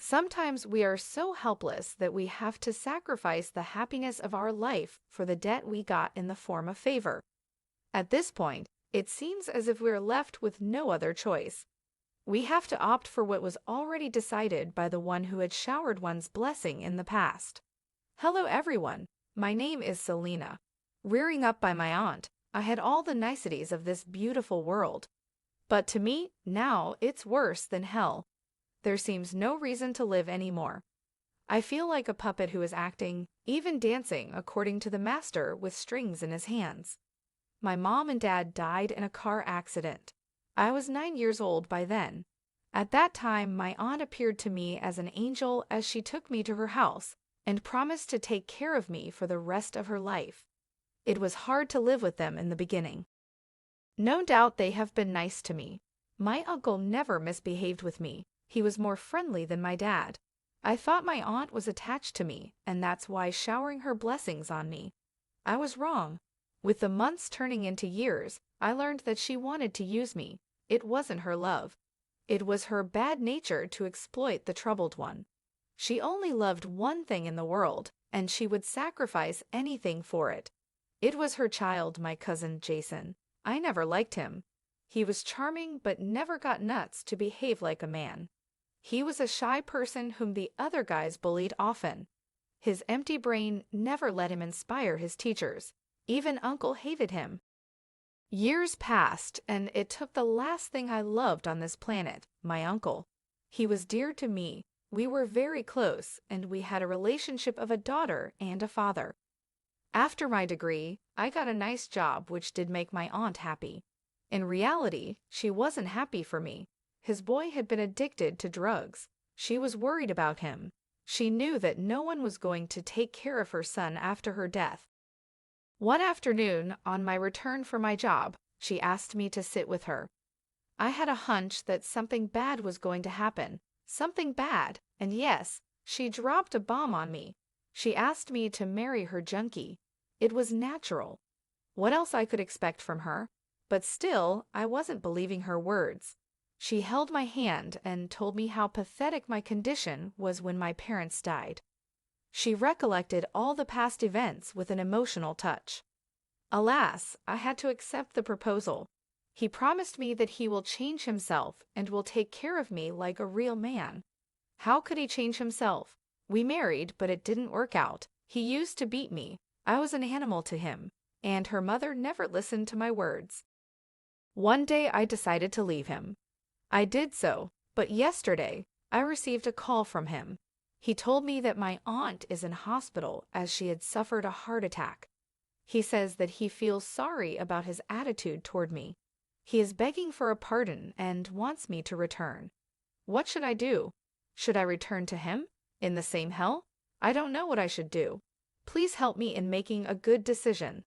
Sometimes we are so helpless that we have to sacrifice the happiness of our life for the debt we got in the form of favor. At this point, it seems as if we're left with no other choice. We have to opt for what was already decided by the one who had showered one's blessing in the past. Hello everyone, my name is Selena. Rearing up by my aunt, I had all the niceties of this beautiful world. But to me, now it's worse than hell. There seems no reason to live anymore. I feel like a puppet who is acting, even dancing, according to the master with strings in his hands. My mom and dad died in a car accident. I was 9 years old by then. At that time, my aunt appeared to me as an angel as she took me to her house and promised to take care of me for the rest of her life. It was hard to live with them in the beginning. No doubt they have been nice to me. My uncle never misbehaved with me. He was more friendly than my dad. I thought my aunt was attached to me, and that's why showering her blessings on me. I was wrong. With the months turning into years, I learned that she wanted to use me. It wasn't her love. It was her bad nature to exploit the troubled one. She only loved one thing in the world, and she would sacrifice anything for it. It was her child, my cousin Jason. I never liked him. He was charming but never got nuts to behave like a man. He was a shy person whom the other guys bullied often. His empty brain never let him inspire his teachers. Even Uncle hated him. Years passed, and it took the last thing I loved on this planet, my uncle. He was dear to me. We were very close, and we had a relationship of a daughter and a father. After my degree, I got a nice job which did make my aunt happy. In reality, she wasn't happy for me. His boy had been addicted to drugs. She was worried about him. She knew that no one was going to take care of her son after her death. One afternoon, on my return from my job, she asked me to sit with her. I had a hunch that something bad was going to happen. Something bad, and yes, she dropped a bomb on me. She asked me to marry her junkie. It was natural. What else I could expect from her? But still, I wasn't believing her words. She held my hand and told me how pathetic my condition was when my parents died. She recollected all the past events with an emotional touch. Alas, I had to accept the proposal. He promised me that he will change himself and will take care of me like a real man. How could he change himself? We married, but it didn't work out. He used to beat me. I was an animal to him, and her mother never listened to my words. One day I decided to leave him. I did so, but yesterday I received a call from him. He told me that my aunt is in hospital as she had suffered a heart attack. He says that he feels sorry about his attitude toward me. He is begging for a pardon and wants me to return. What should I do? Should I return to him? In the same hell? I don't know what I should do. Please help me in making a good decision.